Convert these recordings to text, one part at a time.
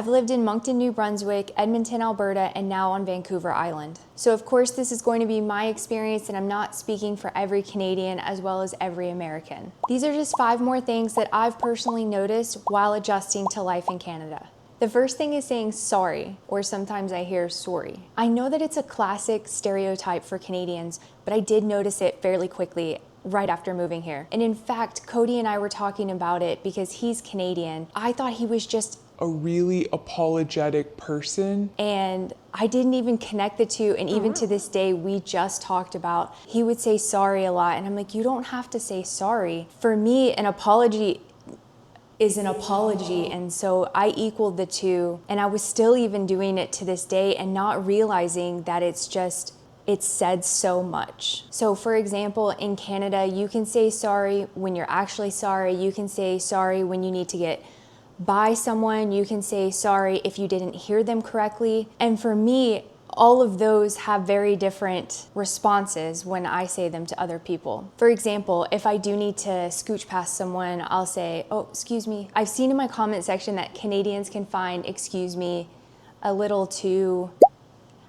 I've lived in Moncton, New Brunswick, Edmonton, Alberta, and now on Vancouver Island. So of course this is going to be my experience, and I'm not speaking for every Canadian as well as every American. These are just 5 more things that I've personally noticed while adjusting to life in Canada. The first thing is saying sorry, or sometimes I hear sorry. I know that it's a classic stereotype for Canadians, but I did notice it fairly quickly right after moving here. And in fact, Cody and I were talking about it because he's Canadian. I thought he was just a really apologetic person. And I didn't even connect the two, and even to this day, we just talked about, he would say sorry a lot, and I'm like, you don't have to say sorry. For me, an apology is an apology, and so I equaled the two, and I was still even doing it to this day and not realizing that it's said so much. So for example, in Canada, you can say sorry when you're actually sorry. You can say sorry when you need to get by someone. You can say sorry if you didn't hear them correctly. And for me, all of those have very different responses when I say them to other people. For example, if I do need to scooch past someone, I'll say, oh, excuse me. I've seen in my comment section that Canadians can find excuse me a little too,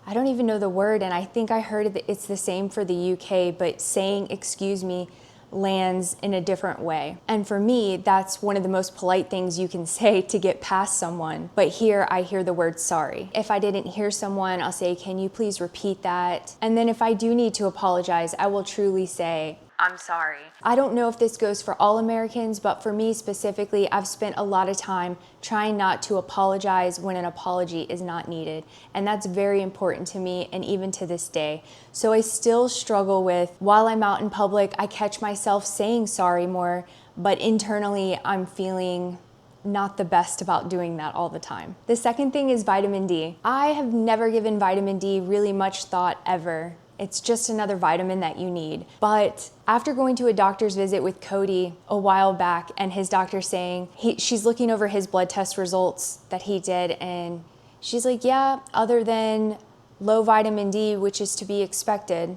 I don't even know the word, and I think I heard that it's the same for the UK, but saying excuse me lands in a different way. And for me, that's one of the most polite things you can say to get past someone. But here I hear the word sorry. If I didn't hear someone, I'll say, can you please repeat that? And then if I do need to apologize, I will truly say, I'm sorry. I don't know if this goes for all Americans, but for me specifically, I've spent a lot of time trying not to apologize when an apology is not needed. And that's very important to me, and even to this day. So I still struggle with, while I'm out in public, I catch myself saying sorry more, but internally I'm feeling not the best about doing that all the time. The second thing is vitamin D. I have never given vitamin D really much thought ever. It's just another vitamin that you need. But after going to a doctor's visit with Cody a while back, and his doctor saying, she's looking over his blood test results that he did, and she's like, yeah, other than low vitamin D, which is to be expected.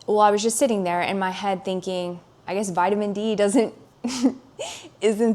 Well, I was just sitting there in my head thinking, I guess vitamin D isn't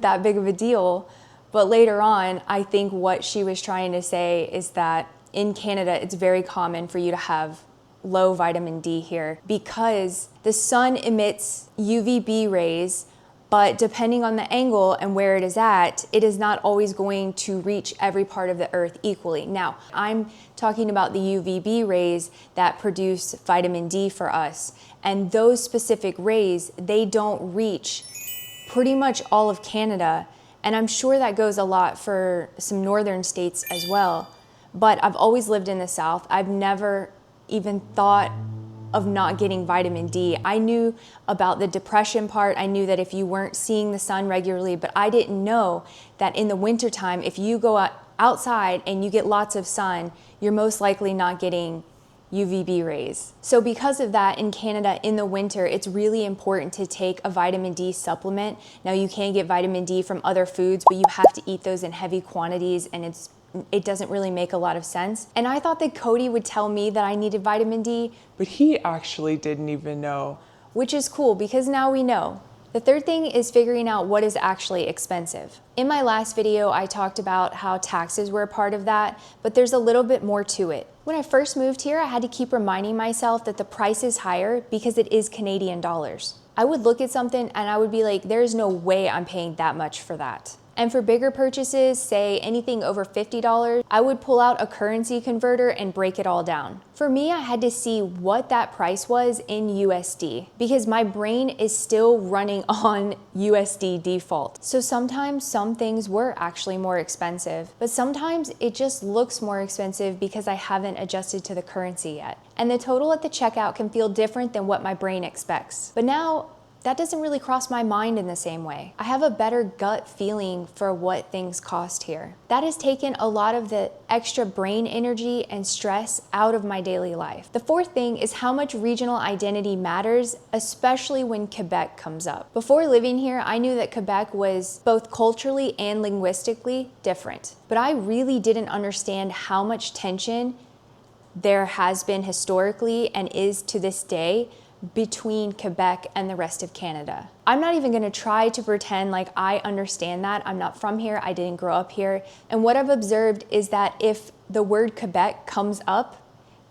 that big of a deal. But later on, I think what she was trying to say is that in Canada, it's very common for you to have low vitamin D here because the sun emits UVB rays, but depending on the angle and where it is at, it is not always going to reach every part of the earth equally. Now, I'm talking about the UVB rays that produce vitamin D for us, and those specific rays, they don't reach pretty much all of Canada, and I'm sure that goes a lot for some northern states as well. But I've always lived in the South. I've never even thought of not getting vitamin D. I knew about the depression part. I knew that if you weren't seeing the sun regularly, but I didn't know that in the wintertime, if you go outside and you get lots of sun, you're most likely not getting UVB rays. So because of that, in Canada in the winter, it's really important to take a vitamin D supplement. Now you can get vitamin D from other foods, but you have to eat those in heavy quantities, and it doesn't really make a lot of sense. And I thought that Cody would tell me that I needed vitamin D. But he actually didn't even know. Which is cool, because now we know. The third thing is figuring out what is actually expensive. In my last video, I talked about how taxes were a part of that, but there's a little bit more to it. When I first moved here, I had to keep reminding myself that the price is higher because it is Canadian dollars. I would look at something and I would be like, there is no way I'm paying that much for that. And for bigger purchases, say anything over $50, I would pull out a currency converter and break it all down. For me, I had to see what that price was in USD because my brain is still running on USD default. So sometimes some things were actually more expensive, but sometimes it just looks more expensive because I haven't adjusted to the currency yet. And the total at the checkout can feel different than what my brain expects. But now, that doesn't really cross my mind in the same way. I have a better gut feeling for what things cost here. That has taken a lot of the extra brain energy and stress out of my daily life. The fourth thing is how much regional identity matters, especially when Quebec comes up. Before living here, I knew that Quebec was both culturally and linguistically different, but I really didn't understand how much tension there has been historically and is to this day between Quebec and the rest of Canada. I'm not even gonna try to pretend like I understand that. I'm not from here, I didn't grow up here. And what I've observed is that if the word Quebec comes up,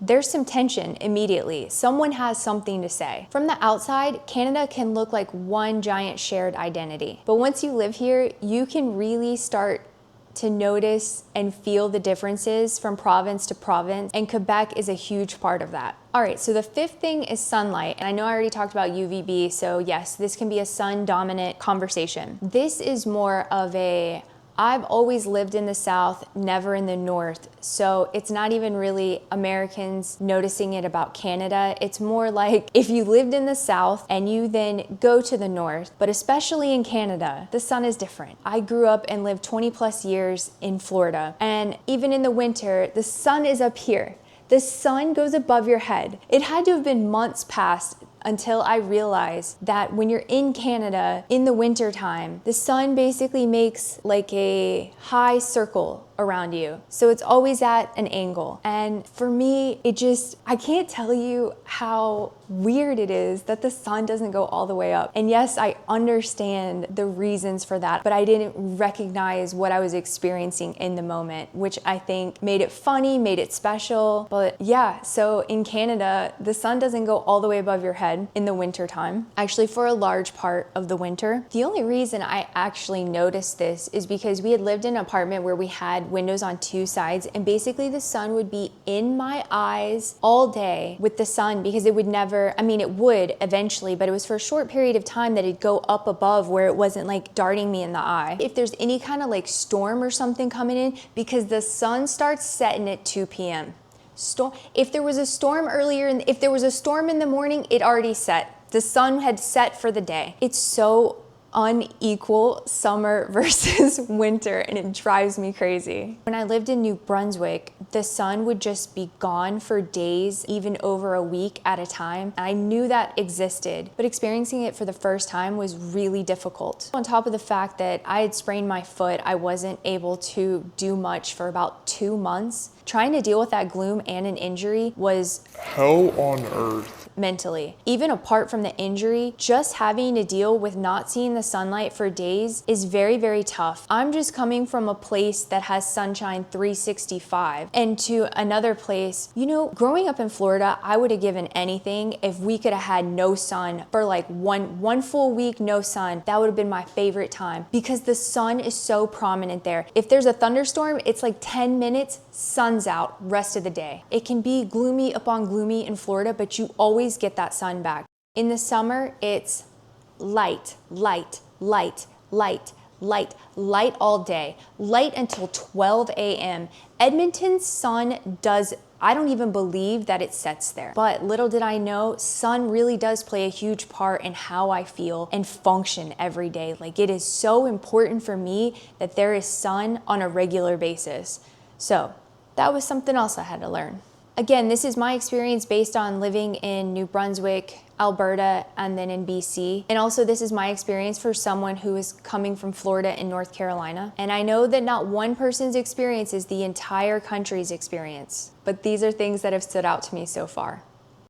there's some tension immediately. Someone has something to say. From the outside, Canada can look like one giant shared identity. But once you live here, you can really start to notice and feel the differences from province to province, and Quebec is a huge part of that. All right, so the fifth thing is sunlight, and I know I already talked about UVB, so yes, this can be a sun-dominant conversation. This is more of a, I've always lived in the South, never in the North, so it's not even really Americans noticing it about Canada. It's more like if you lived in the South and you then go to the North, but especially in Canada, the sun is different. I grew up and lived 20 plus years in Florida, and even in the winter, the sun is up here. The sun goes above your head. It had to have been months past until I realized that when you're in Canada in the winter time, the sun basically makes like a high circle around you. So it's always at an angle. And for me, I can't tell you how weird it is that the sun doesn't go all the way up. And yes, I understand the reasons for that, but I didn't recognize what I was experiencing in the moment, which I think made it funny, made it special. But yeah, so in Canada, the sun doesn't go all the way above your head in the winter time, actually for a large part of the winter. The only reason I actually noticed this is because we had lived in an apartment where we had windows on two sides, and basically the sun would be in my eyes all day with the sun, because it would never, I mean, it would eventually, but it was for a short period of time that it'd go up above where it wasn't like darting me in the eye. If there's any kind of like storm or something coming in, because the sun starts setting at 2 p.m. If there was a storm earlier, if there was a storm in the morning, it already set. The sun had set for the day. It's so unequal, summer versus winter, and it drives me crazy. When I lived in New Brunswick, the sun would just be gone for days, even over a week at a time. I knew that existed, but experiencing it for the first time was really difficult. On top of the fact that I had sprained my foot, I wasn't able to do much for about 2 months. Trying to deal with that gloom and an injury was Hell on earth. Mentally. Even apart from the injury, just having to deal with not seeing the sunlight for days is very, very tough. I'm just coming from a place that has sunshine 365 and to another place, you know, growing up in Florida, I would have given anything if we could have had no sun for like one full week, no sun. That would have been my favorite time because the sun is so prominent there. If there's a thunderstorm, it's like 10 minutes, sun's out, rest of the day. It can be gloomy upon gloomy in Florida, but you always get that sun back. In the summer, it's light, light, light, light, light, light all day, light until 12 a.m. Edmonton's sun does, I don't even believe that it sets there. But little did I know, sun really does play a huge part in how I feel and function every day. Like it is so important for me that there is sun on a regular basis. So that was something else I had to learn. Again, this is my experience based on living in New Brunswick, Alberta, and then in BC. And also this is my experience for someone who is coming from Florida and North Carolina. And I know that not one person's experience is the entire country's experience, but these are things that have stood out to me so far.